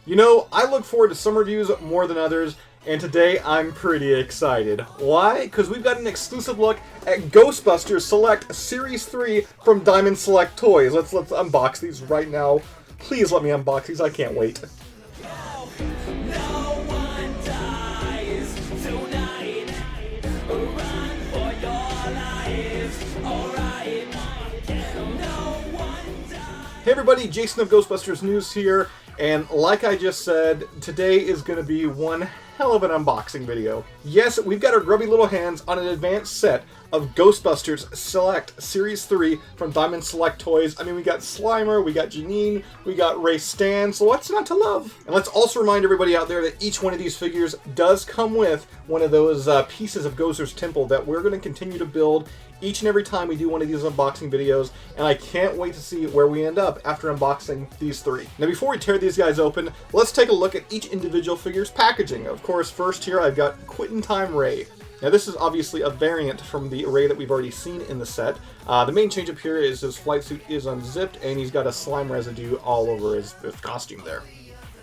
You know, I look forward to some reviews more than others, and today I'm pretty excited. Why? Because we've got an exclusive look at Ghostbusters Select Series 3 from Diamond Select Toys. Let's unbox these right now. Please let me unbox these, I can't wait. Hey everybody, Jason of Ghostbusters News here, and like I just said, today is going to be one hell of an unboxing video. Yes, we've got our grubby little hands on an advanced set of Ghostbusters Select Series 3 from Diamond Select Toys. I mean, we got Slimer, we got Janine, we got Ray Stan, so what's not to love? And let's also remind everybody out there that each one of these figures does come with one of those pieces of Gozer's Temple that we're going to continue to build each and every time we do one of these unboxing videos, and I can't wait to see where we end up after unboxing these three. Now before we tear these guys open, let's take a look at each individual figure's packaging. Of course, first here I've got Quitting Time Ray. Now this is obviously a variant from the Ray that we've already seen in the set. The main change up here is his flight suit is unzipped and he's got a slime residue all over his costume there.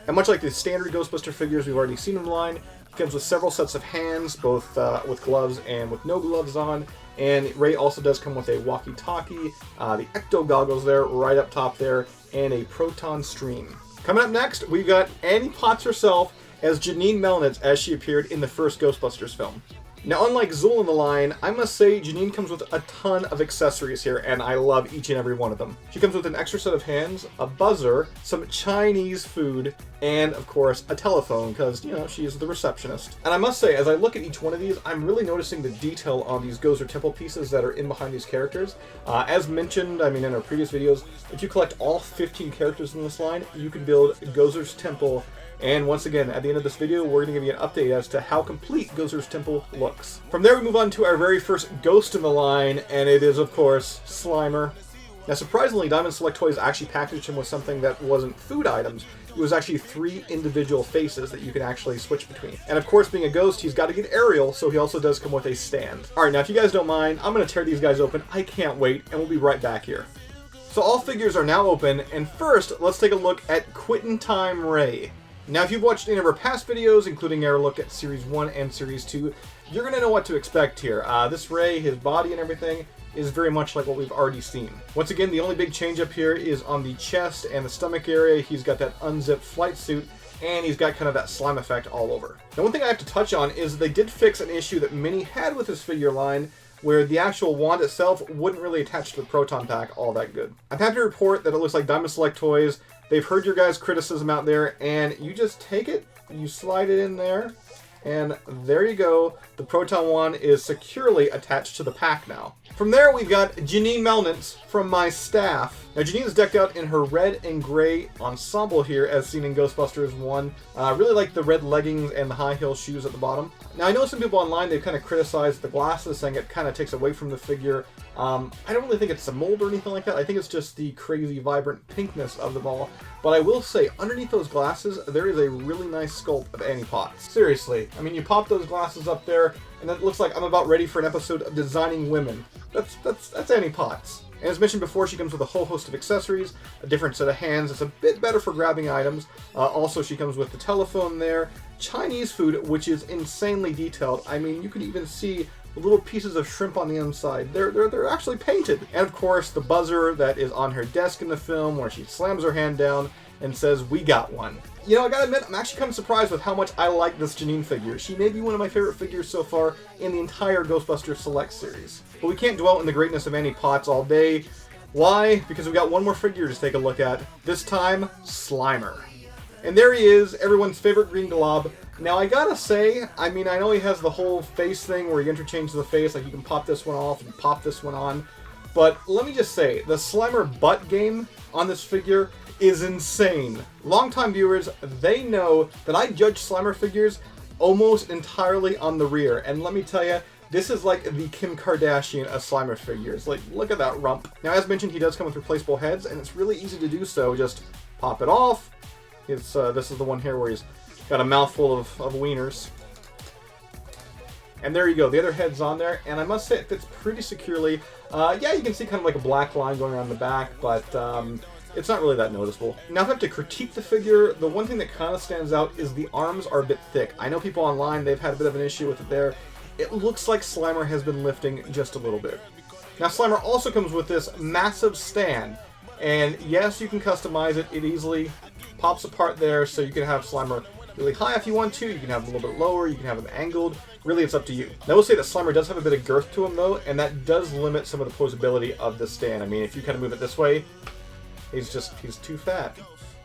And much like the standard Ghostbuster figures we've already seen in the line, he comes with several sets of hands, both with gloves and with no gloves on. And Ray also does come with a walkie-talkie, the ecto goggles there, right up top there, and a proton stream. Coming up next, we've got Annie Potts herself as Janine Melnitz as she appeared in the first Ghostbusters film. Now, unlike Zool in the line, I must say Janine comes with a ton of accessories here, and I love each and every one of them. She comes with an extra set of hands, a buzzer, some Chinese food, and, of course, a telephone, because, you know, she is the receptionist. And I must say, as I look at each one of these, I'm really noticing the detail on these Gozer Temple pieces that are in behind these characters. As mentioned, I mean, in our previous videos, if you collect all 15 characters in this line, you can build Gozer's Temple. And once again, at the end of this video, we're going to give you an update as to how complete Gozer's Temple looks. From there, we move on to our very first ghost in the line, and it is, of course, Slimer. Now, surprisingly, Diamond Select Toys actually packaged him with something that wasn't food items. It was actually 3 individual faces that you can actually switch between. And of course, being a ghost, he's got to get aerial, so he also does come with a stand. Alright, now if you guys don't mind, I'm going to tear these guys open. I can't wait, and we'll be right back here. So all figures are now open, and first, let's take a look at Quitting Time Ray. Now, if you've watched any of our past videos, including our look at Series 1 and Series 2, you're going to know what to expect here. This Ray, his body and everything, is very much like what we've already seen. Once again, the only big change up here is on the chest and the stomach area. He's got that unzipped flight suit, and he's got kind of that slime effect all over. Now, one thing I have to touch on is they did fix an issue that many had with this figure line, where the actual wand itself wouldn't really attach to the proton pack all that good. I'm happy to report that it looks like Diamond Select Toys, they've heard your guys' criticism out there, and you just take it, you slide it in there, and there you go. The proton wand is securely attached to the pack now. From there, we've got Janine Melnitz from my staff. Now, Janine is decked out in her red and gray ensemble here, as seen in Ghostbusters 1. I really like the red leggings and the high heel shoes at the bottom. Now, I know some people online, they've kind of criticized the glasses, saying it kind of takes away from the figure. I don't really think it's a mold or anything like that. I think it's just the crazy, vibrant pinkness of them all. But I will say, underneath those glasses, there is a really nice sculpt of Annie Potts. Seriously, I mean, you pop those glasses up there, and it looks like I'm about ready for an episode of Designing Women. That's Annie Potts. And as mentioned before, she comes with a whole host of accessories, a different set of hands. It's a bit better for grabbing items. Also, she comes with the telephone there, Chinese food, which is insanely detailed. I mean, you can even see little pieces of shrimp on the inside. They're actually painted. And of course, the buzzer that is on her desk in the film, where she slams her hand down and says, "We got one." You know, I gotta admit, I'm actually kind of surprised with how much I like this Janine figure. She may be one of my favorite figures so far in the entire Ghostbusters Select series. But we can't dwell on the greatness of Annie Potts all day. Why? Because we got one more figure to take a look at. This time, Slimer. And there he is, everyone's favorite green glob. Now, I gotta say, I mean, I know he has the whole face thing where you interchange the face, like you can pop this one off and pop this one on. But let me just say, the Slimer butt game on this figure is insane. Longtime viewers, they know that I judge Slimer figures almost entirely on the rear. And let me tell you, this is like the Kim Kardashian of Slimer figures. Like, look at that rump. Now, as mentioned, he does come with replaceable heads, and it's really easy to do so. Just pop it off. This is the one here where he's got a mouthful of wieners. And there you go, the other head's on there, and I must say it fits pretty securely. Yeah, you can see kind of like a black line going around the back, but it's not really that noticeable. Now, if I have to critique the figure, the one thing that kind of stands out is the arms are a bit thick. I know people online, they've had a bit of an issue with it there. It looks like Slimer has been lifting just a little bit. Now, Slimer also comes with this massive stand, and yes, you can customize it. It easily pops apart there, so you can have Slimer really high if you want to, you can have him a little bit lower, you can have him angled. Really, it's up to you. Now, I will say that Slimer does have a bit of girth to him, though, and that does limit some of the posability of the stand. I mean, if you kind of move it this way, he's too fat.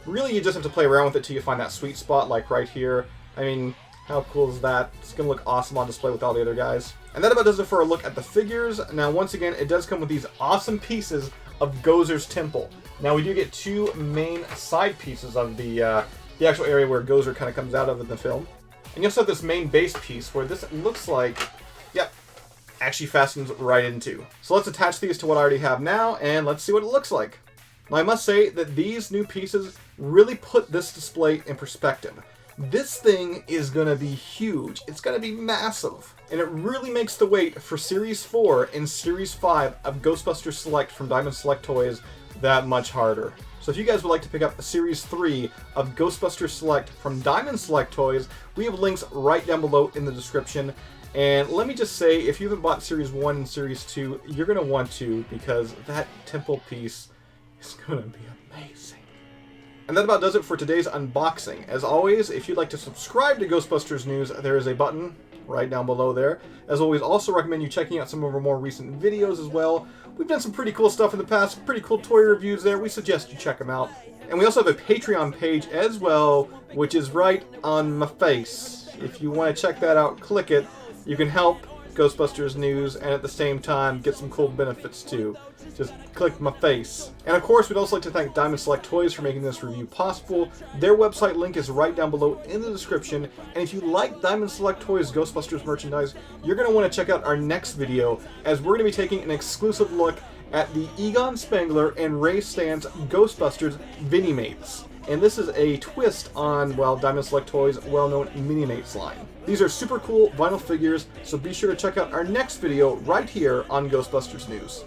Really, you just have to play around with it till you find that sweet spot, like right here. I mean, how cool is that? It's going to look awesome on display with all the other guys. And that about does it for a look at the figures. Now, once again, it does come with these awesome pieces of Gozer's temple. Now, we do get two main side pieces of the actual area where Gozer kind of comes out of in the film. And you also have this main base piece where this looks like, yep, actually fastens right into. So let's attach these to what I already have now, and let's see what it looks like. Now, I must say that these new pieces really put this display in perspective. This thing is going to be huge. It's going to be massive. And it really makes the wait for Series 4 and Series 5 of Ghostbusters Select from Diamond Select Toys that much harder. So if you guys would like to pick up Series 3 of Ghostbusters Select from Diamond Select Toys, we have links right down below in the description. And let me just say, if you haven't bought Series 1 and Series 2, you're going to want to, because that temple piece is going to be amazing. And that about does it for today's unboxing. As always, if you'd like to subscribe to Ghostbusters News, there is a button right down below there. As always, also recommend you checking out some of our more recent videos as well. We've done some pretty cool stuff in the past, pretty cool toy reviews there. We suggest you check them out. And we also have a Patreon page as well, which is right on my face. If you want to check that out, click it. You can help Ghostbusters News and at the same time get some cool benefits too. Just click my face. And of course, we'd also like to thank Diamond Select Toys for making this review possible. Their website link is right down below in the description. And if you like Diamond Select Toys Ghostbusters merchandise, you're going to want to check out our next video, as we're going to be taking an exclusive look at the Egon Spengler and Ray Stantz Ghostbusters Mini-Mates. And this is a twist on, well, Diamond Select Toys' well-known Mini-Mates line. These are super cool vinyl figures, so be sure to check out our next video right here on Ghostbusters News.